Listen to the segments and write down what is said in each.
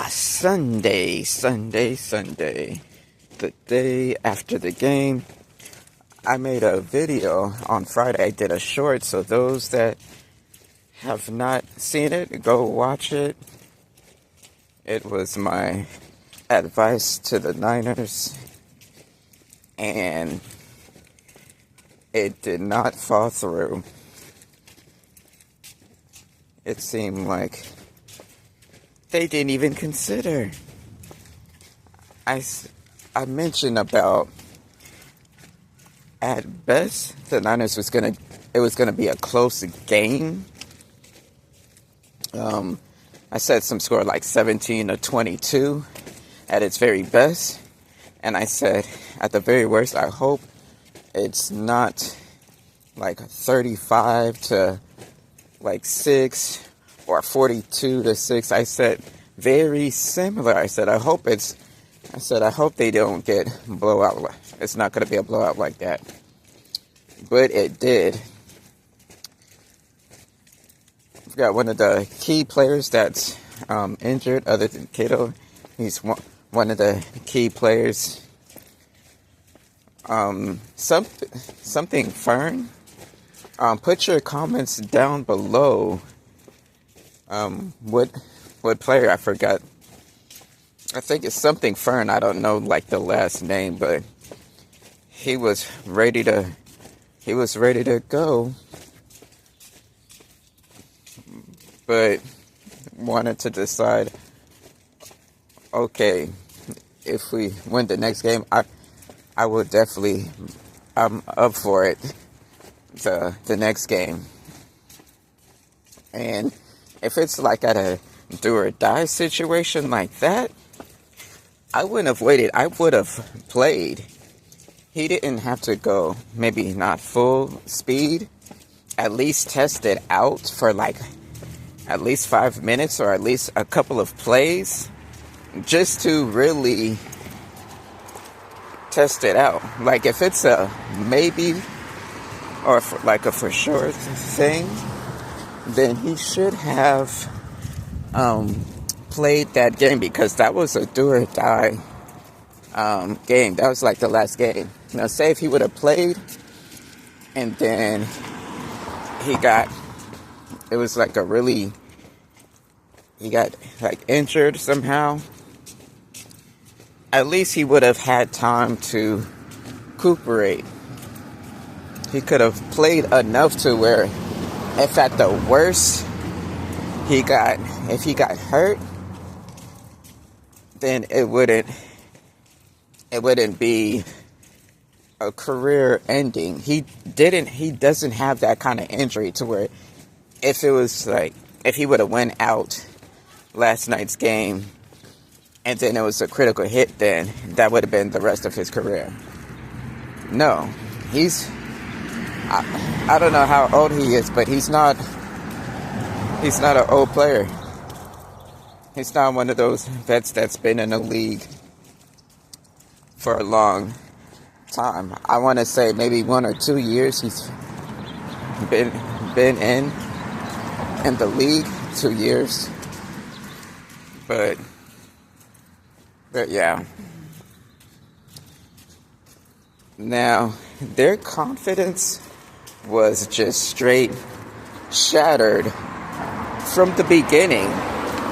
Sunday. The day after the game, I made a video on Friday. I did a short, so those that have not seen it, go watch it. It was my advice to the Niners, and it did not fall through. It seemed like they didn't even consider. I mentioned about, at best, the Niners was gonna be a close game. I said some score like 17-22 at its very best, and I said at the very worst, I hope it's not like 35-6 or 42-6. I said very similar. I said I hope they don't get blowout. It's not going to be a blowout like that. But it did. We've got one of the key players that's injured, other than Kittle. He's one of the key players. Something Fern. Put your comments down below. What player? I forgot. I think it's something Fern. I don't know like the last name, but he was ready to go, but wanted to decide, okay, if we win the next game, I will definitely, I'm up for it, the next game. And if it's like at a do or die situation like that, I wouldn't have waited. I would have played. He didn't have to go, maybe not full speed, at least test it out for like at least 5 minutes or at least a couple of plays, just to really test it out. Like if it's a maybe or like a for sure thing, then he should have played that game, because that was a do or die game. That was like the last game. Now, say if he would have played and then he got like injured somehow, at least he would have had time to recuperate. He could have played enough to where if at the worst if he got hurt, then it wouldn't be a career ending. He doesn't have that kind of injury to where if he would have went out last night's game and then it was a critical hit, then that would have been the rest of his career. No, I don't know how old he is, but he's not an old player. He's not one of those vets that's been in the league for a long time. I want to say maybe 1 or 2 years he's been in the league. 2 years. But yeah. Now, their confidence was just straight shattered from the beginning.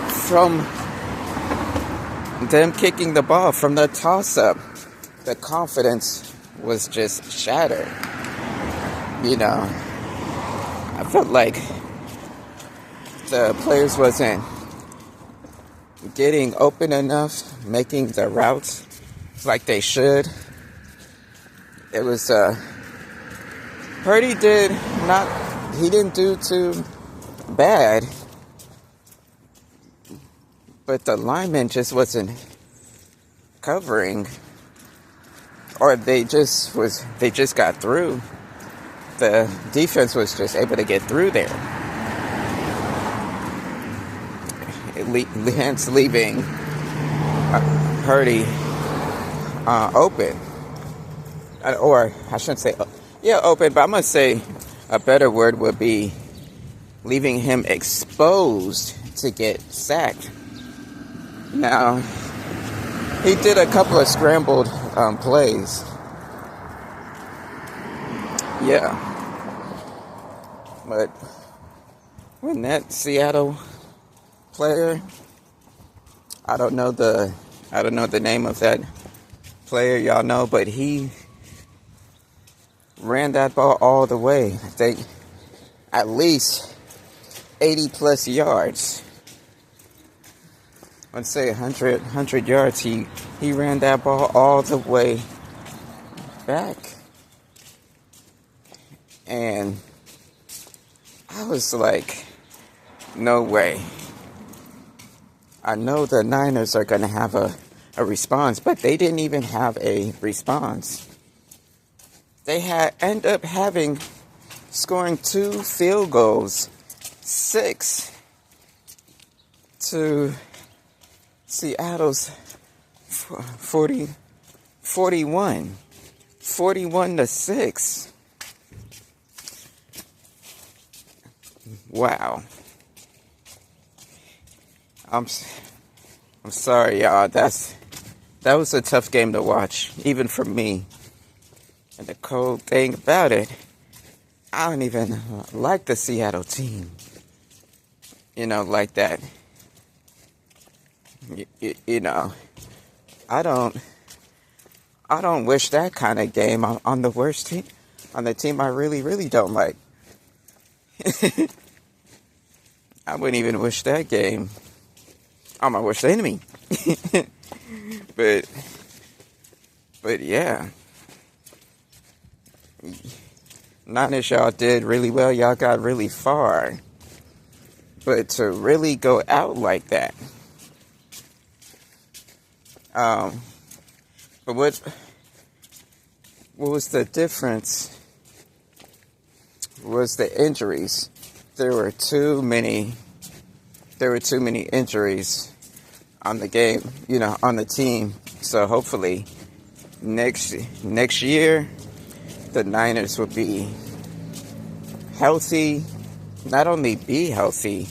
From them kicking the ball, from the toss-up, the confidence was just shattered. You know, I felt like the players wasn't getting open enough, making the routes like they should. It was Purdy didn't do too bad, but the lineman just wasn't covering, or they just got through. The defense was just able to get through there. Hence leaving Purdy open. Or I shouldn't say open, but I'm going to say a better word would be leaving him exposed to get sacked. Now, he did a couple of scrambled plays. Yeah. But when that Seattle player, I don't know the name of that player, y'all know, but he ran that ball all the way. I think at least 80 plus yards. Let's say 100 yards. He ran that ball all the way back. And I was like, no way. I know the Niners are going to have a response, but they didn't even have a response. They end up scoring 2 field goals, 6 to Seattle's 41 to 6. Wow. I'm sorry, y'all. That was a tough game to watch, even for me. And the cold thing about it, I don't even like the Seattle team. Like that. You know, I don't wish that kind of game on the worst team, on the team I really, really don't like. I wouldn't even wish that game on my worst enemy. But yeah. Niners, y'all did really well. Y'all got really far. But to really go out like that. But what was the difference? Was the injuries. There were too many injuries on the game, on the team. So hopefully next year the Niners will be healthy. Not only be healthy,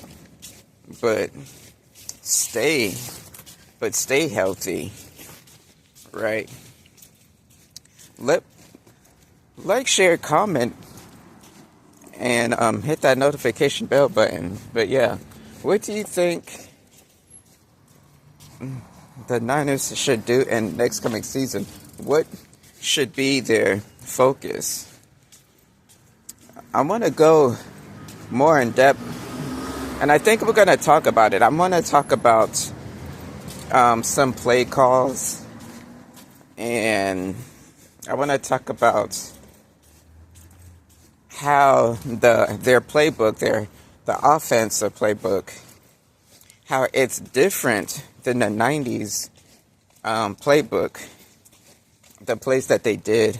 but stay healthy. Right? Like, share, comment, and hit that notification bell button. But yeah, what do you think the Niners should do in next coming season? What should be their focus? I want to go more in depth, and I think we're going to talk about it. I'm going to talk about some play calls, and I want to talk about how their playbook, the offensive playbook, how it's different than the 90s playbook, the plays that they did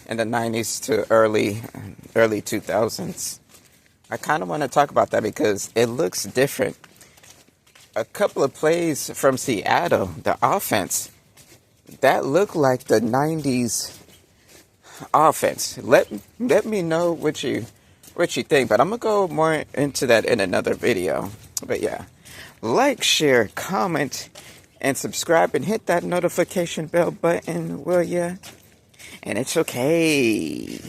in the 90s to early 2000s. I kind of want to talk about that because it looks different. A couple of plays from Seattle, the offense, that looked like the 90s offense. Let me know what you think, but I'm gonna go more into that in another video. But yeah, like, share, comment, and subscribe, and hit that notification bell button, will ya? And it's okay.